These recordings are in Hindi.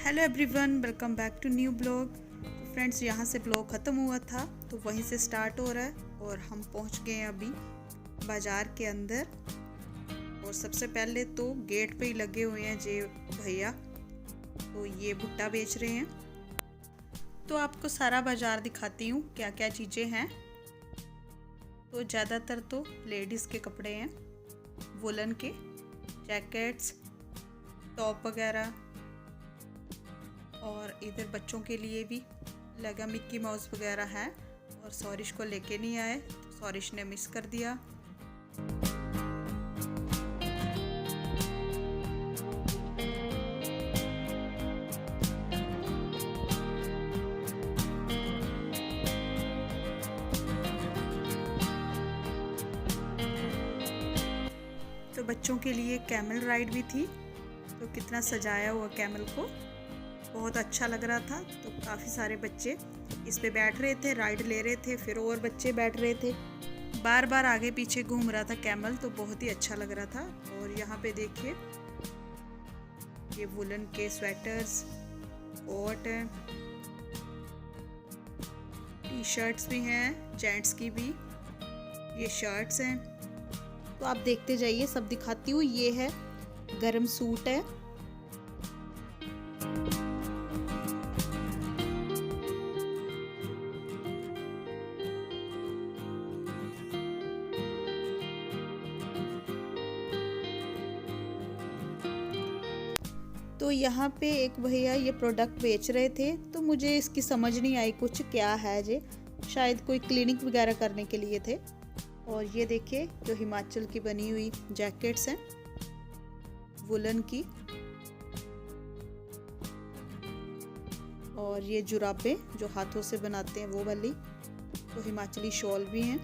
Hello everyone, welcome back to new blog. Friends, यहाँ से ब्लॉग ख़त्म हुआ था तो वहीं से स्टार्ट हो रहा है और हम पहुँच गए हैं अभी बाज़ार के अंदर। और सबसे पहले तो गेट पे ही लगे हुए हैं जे भैया, तो ये भुट्टा बेच रहे हैं। तो आपको सारा बाज़ार दिखाती हूँ क्या क्या चीज़ें हैं। तो ज़्यादातर तो लेडीज़ के कपड़े हैं, वुलन के जैकेट्स, टॉप वगैरह, और इधर बच्चों के लिए भी लगा मिक्की माउस वगैरह है। और सौरिश को लेके नहीं आए तो सौरिश ने मिस कर दिया। तो बच्चों के लिए कैमल राइड भी थी, तो कितना सजाया हुआ कैमल को, बहुत अच्छा लग रहा था। तो काफ़ी सारे बच्चे इस पे बैठ रहे थे, राइड ले रहे थे, फिर और बच्चे बैठ रहे थे, बार बार आगे पीछे घूम रहा था कैमल, तो बहुत ही अच्छा लग रहा था। और यहाँ पे देखिए ये वुलन के स्वेटर्स, कोट, टी शर्ट्स भी हैं, जेंट्स की भी ये शर्ट्स हैं। तो आप देखते जाइए, सब दिखाती हूँ। ये है गरम सूट है, तो यहाँ पे एक भैया ये प्रोडक्ट बेच रहे थे, तो मुझे इसकी समझ नहीं आई कुछ क्या है जे, शायद कोई क्लिनिक वगैरह करने के लिए थे। और ये देखिए जो हिमाचल की बनी हुई जैकेट्स हैं वुलन की, और ये जुराबे जो हाथों से बनाते हैं वो वाली, तो हिमाचली शॉल भी हैं।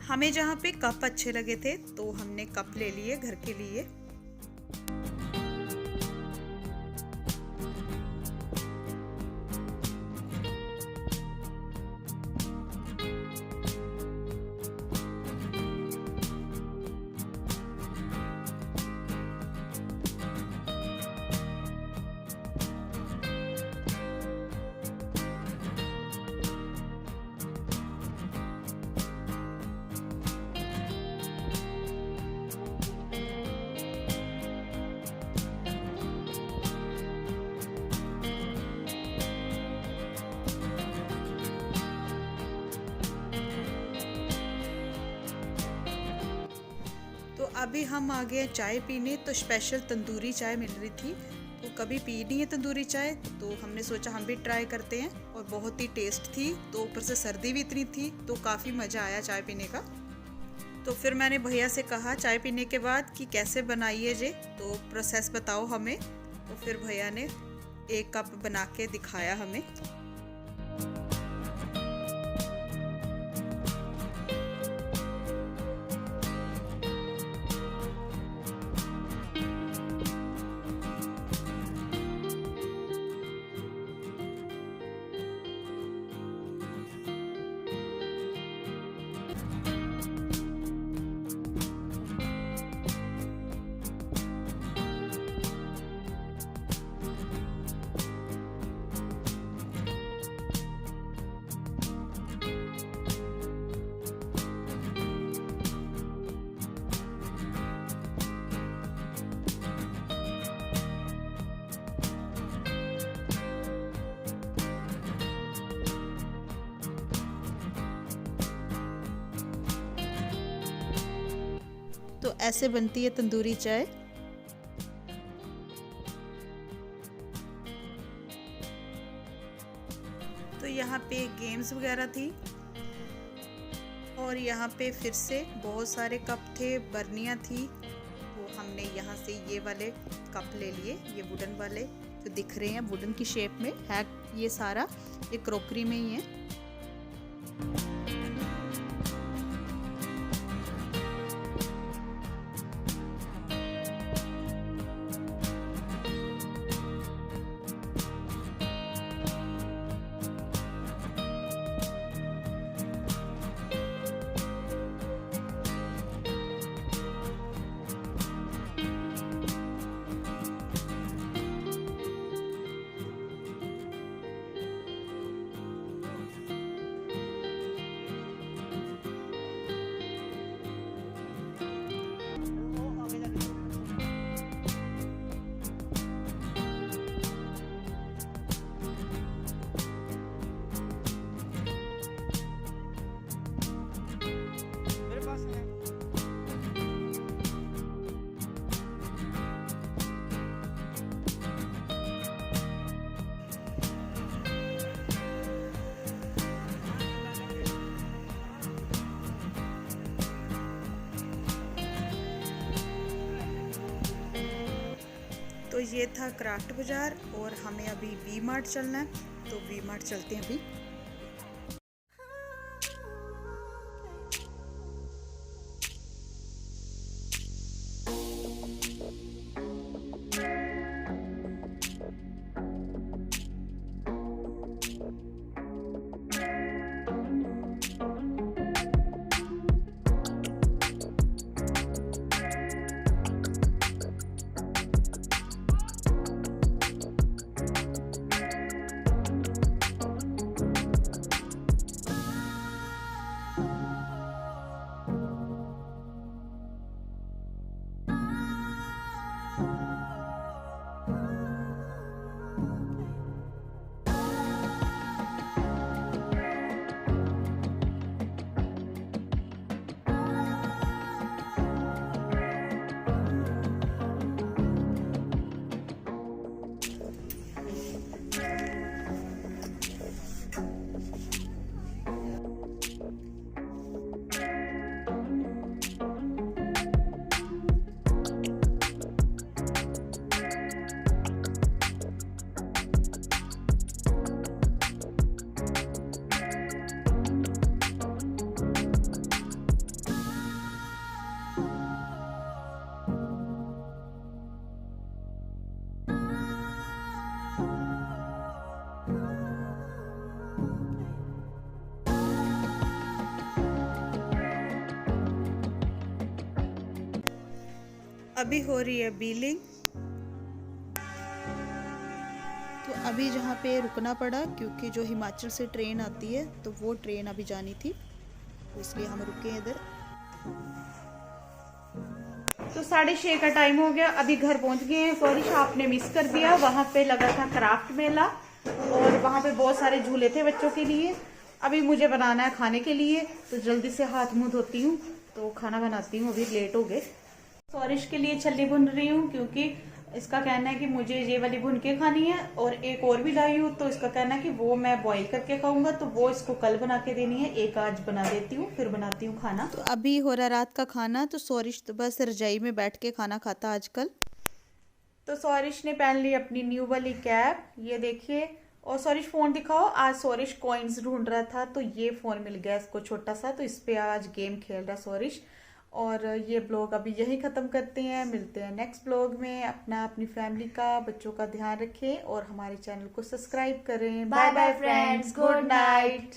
हमें जहाँ पे कप अच्छे लगे थे तो हमने कप ले लिए घर के लिए। तो अभी हम आ गए चाय पीने, तो स्पेशल तंदूरी चाय मिल रही थी, तो कभी पी नहीं है तंदूरी चाय, तो हमने सोचा हम भी ट्राई करते हैं। और बहुत ही टेस्ट थी, तो ऊपर से सर्दी भी इतनी थी, तो काफ़ी मज़ा आया चाय पीने का। तो फिर मैंने भैया से कहा चाय पीने के बाद कि कैसे बनाइए जे, तो प्रोसेस बताओ हमें। तो फिर भैया ने एक कप बना के दिखाया हमें। तो ऐसे बनती है तंदूरी चाय। तो यहाँ पे गेम्स वगैरह थी और यहाँ पे फिर से बहुत सारे कप थे, बर्नियाँ थी। तो हमने यहाँ से ये वाले कप ले लिए, ये वुडन वाले जो दिख रहे हैं, वुडन की शेप में है। ये सारा ये क्रॉकरी में ही है। तो ये था क्राफ्ट बाज़ार और हमें अभी वी मार्ट चलना है, तो वी मार्ट चलते हैं अभी। अभी हो रही है बिलिंग। तो अभी जहाँ पे रुकना पड़ा क्योंकि जो हिमाचल से ट्रेन आती है तो वो ट्रेन अभी जानी थी, तो इसलिए हम रुके इधर। तो 6:30 का टाइम हो गया, अभी घर पहुंच गए हैं। सॉरी आपने मिस कर दिया, वहाँ पे लगा था क्राफ्ट मेला और वहाँ पे बहुत सारे झूले थे बच्चों के लिए। अभी मुझे बनाना है खाने के लिए, तो जल्दी से हाथ मुंह धोती हूँ तो खाना बनाती हूँ, अभी लेट हो गए। सॉरिश के लिए छल्ली भुन रही हूँ क्योंकि इसका कहना है कि मुझे ये वाली भुन के खानी है, और एक और भी लाई हूँ तो इसका कहना है कि वो मैं बॉईल करके खाऊंगा, तो वो इसको कल बना के देनी है। एक आज बना देती हूँ, फिर बनाती हूँ खाना। तो अभी हो रहा रात का खाना, तो सॉरिश तो बस रजाई में बैठ के खाना खाता आजकल। तो सॉरिश ने पहन ली अपनी न्यू वाली कैप, ये देखिए। और सॉरिश फोन दिखाओ। आज सॉरिश कॉइन्स ढूंढ रहा था तो ये फोन मिल गया इसको छोटा सा, तो इस पे आज गेम खेल रहा सॉरिश। और ये ब्लॉग अभी यही ख़त्म करते हैं, मिलते हैं नेक्स्ट ब्लॉग में। अपनी फैमिली का, बच्चों का ध्यान रखें और हमारे चैनल को सब्सक्राइब करें। Bye bye friends, good night.